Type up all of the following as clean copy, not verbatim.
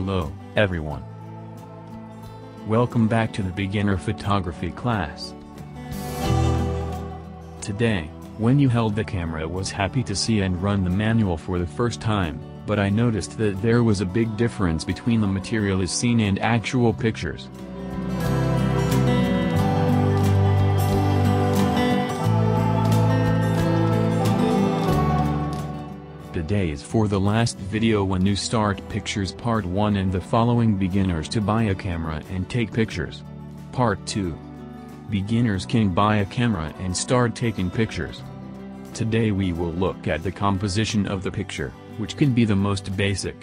Hello, everyone. Welcome back to the beginner photography class. Today, when you held the camera, I was happy to see and run the manual for the first time, but I noticed that there was a big difference between the material as seen and actual pictures. Today is for the last video when you start pictures part 1 and the following beginners to buy a camera and take pictures. Part 2. Beginners can buy a camera and start taking pictures. Today we will look at the composition of the picture, which can be the most basic.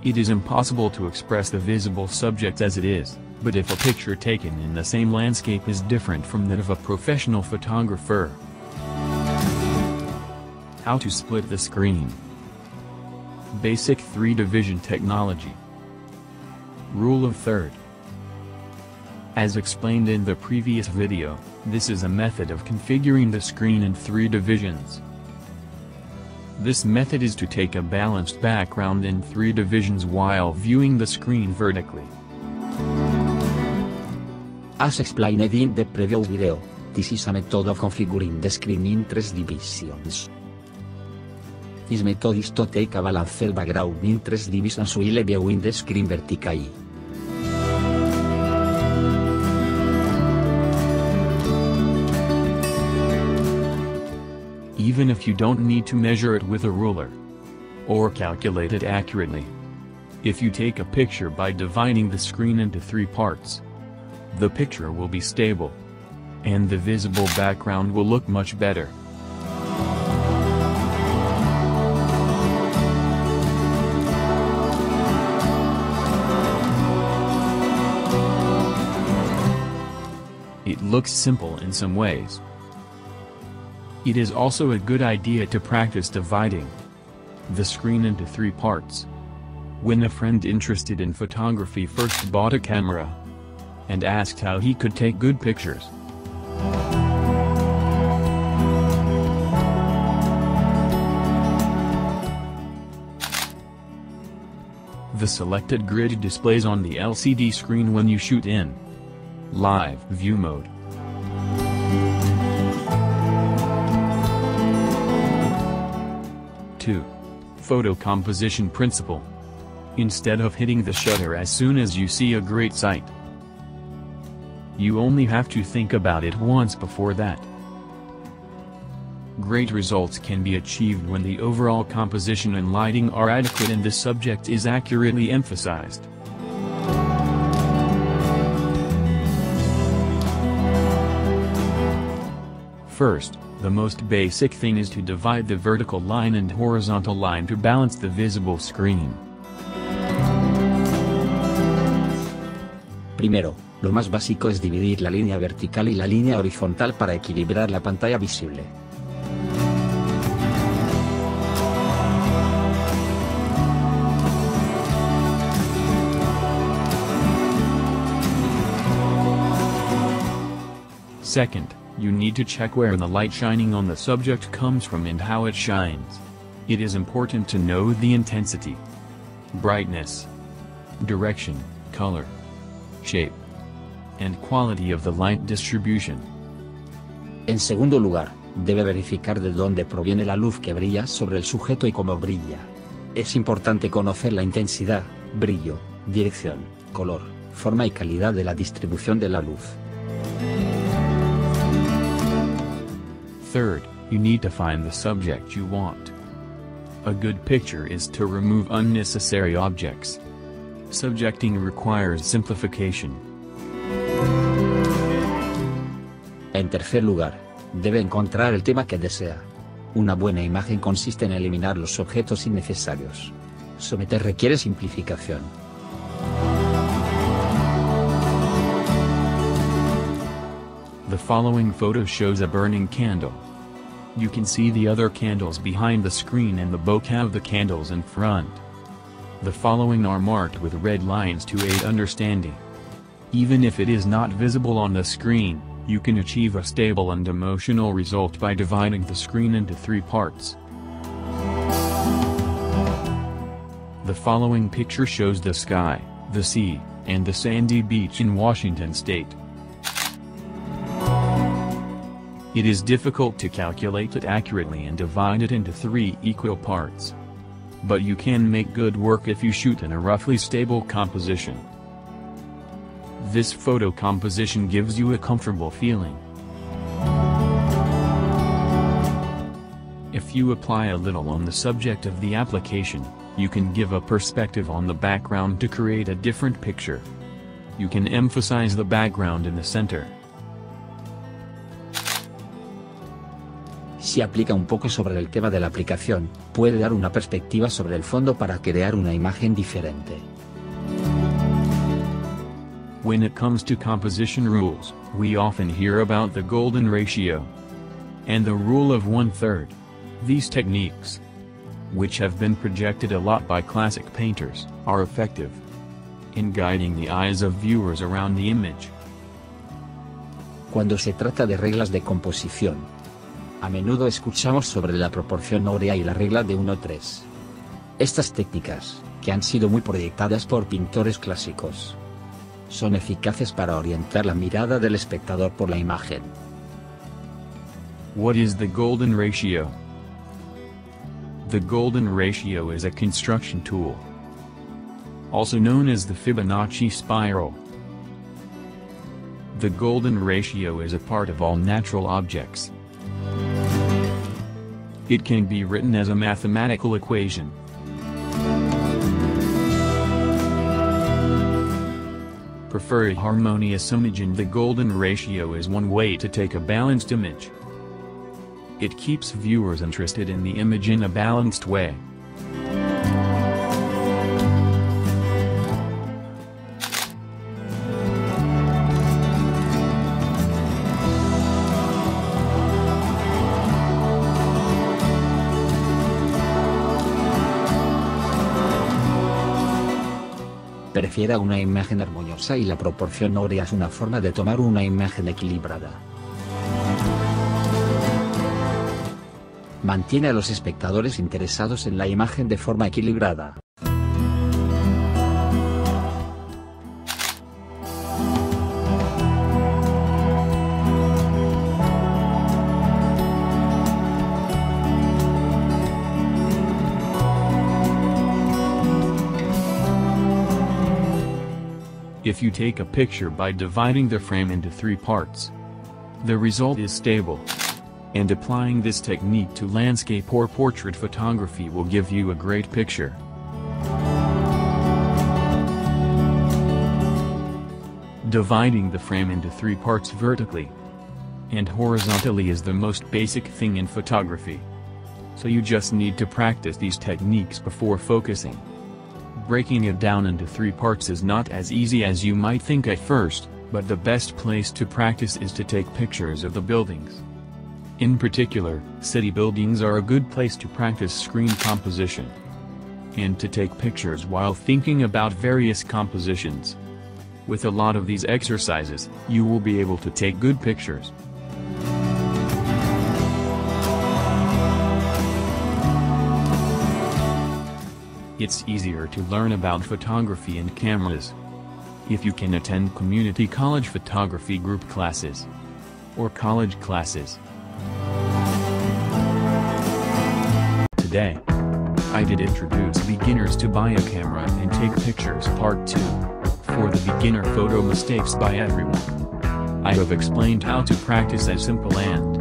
It is impossible to express the visible subject as it is, but if a picture taken in the same landscape is different from that of a professional photographer. How to split the screen. Basic 3-division technology. Rule of third. As explained in the previous video, this is a method of configuring the screen in 3 divisions. This method is to take a balanced background in 3 divisions while viewing the screen vertically. As explained in the previous video, this is a method of configuring the screen in 3 divisions. This method is to take a balanced background in 3 divisions while viewing the screen vertically. Even if you don't need to measure it with a ruler or calculate it accurately. If you take a picture by dividing the screen into 3 parts, the picture will be stable, and the visible background will look much better. It looks simple in some ways. It is also a good idea to practice dividing the screen into 3 parts. When a friend interested in photography first bought a camera and asked how he could take good pictures. The selected grid displays on the LCD screen when you shoot in live view mode. Photo composition principle. Instead of hitting the shutter as soon as you see a great sight, you only have to think about it once before that. Great results can be achieved when the overall composition and lighting are adequate and the subject is accurately emphasized. First, the most basic thing is to divide the vertical line and horizontal line to balance the visible screen. Primero, lo más básico es dividir la línea vertical y la línea horizontal para equilibrar la pantalla visible. Second, you need to check where the light shining on the subject comes from and how it shines. It is important to know the intensity, brightness, direction, color, shape, and quality of the light distribution. En segundo lugar, debe verificar de dónde proviene la luz que brilla sobre el sujeto y cómo brilla. Es importante conocer la intensidad, brillo, dirección, color, forma y calidad de la distribución de la luz. Third, you need to find the subject you want. A good picture is to remove unnecessary objects. Subjecting requires simplification. En tercer lugar, debe encontrar el tema que desea. Una buena imagen consiste en eliminar los objetos innecesarios. Someter requiere simplificación. The following photo shows a burning candle. You can see the other candles behind the screen and the bokeh of the candles in front. The following are marked with red lines to aid understanding. Even if it is not visible on the screen, you can achieve a stable and emotional result by dividing the screen into 3 parts. The following picture shows the sky, the sea, and the sandy beach in Washington state. It is difficult to calculate it accurately and divide it into 3 equal parts. But you can make good work if you shoot in a roughly stable composition. This photo composition gives you a comfortable feeling. If you apply a little on the subject of the application, you can give a perspective on the background to create a different picture. You can emphasize the background in the center. Si aplica un poco sobre el tema de la aplicación, puede dar una perspectiva sobre el fondo para crear una imagen diferente. When it comes to composition rules, we often hear about the golden ratio and the rule of 1/3. These techniques, which have been projected a lot by classic painters, are effective in guiding the eyes of viewers around the image. Cuando se trata de reglas de composición, a menudo escuchamos sobre la proporción áurea y la regla de 1:3. Estas técnicas, que han sido muy proyectadas por pintores clásicos, son eficaces para orientar la mirada del espectador por la imagen. What is the golden ratio? The golden ratio is a construction tool, also known as the Fibonacci spiral. The golden ratio is a part of all natural objects. It can be written as a mathematical equation. Prefer a harmonious image, and the golden ratio is one way to take a balanced image. It keeps viewers interested in the image in a balanced way. Prefiera una imagen armoniosa, y la proporción áurea es una forma de tomar una imagen equilibrada. Mantiene a los espectadores interesados en la imagen de forma equilibrada. If you take a picture by dividing the frame into 3 parts, the result is stable. And applying this technique to landscape or portrait photography will give you a great picture. Dividing the frame into 3 parts vertically and horizontally is the most basic thing in photography. So you just need to practice these techniques before focusing. Breaking it down into 3 parts is not as easy as you might think at first, but the best place to practice is to take pictures of the buildings. In particular, city buildings are a good place to practice screen composition and to take pictures while thinking about various compositions. With a lot of these exercises, you will be able to take good pictures. It's easier to learn about photography and cameras if you can attend community college photography group classes or college classes. Today, I did introduce beginners to buy a camera and take pictures part 2, for the beginner photo mistakes by everyone. I have explained how to practice as simple and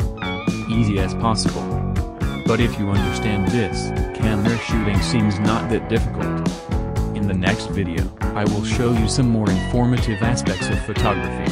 easy as possible. But if you understand this, camera shooting seems not that difficult. In the next video, I will show you some more informative aspects of photography.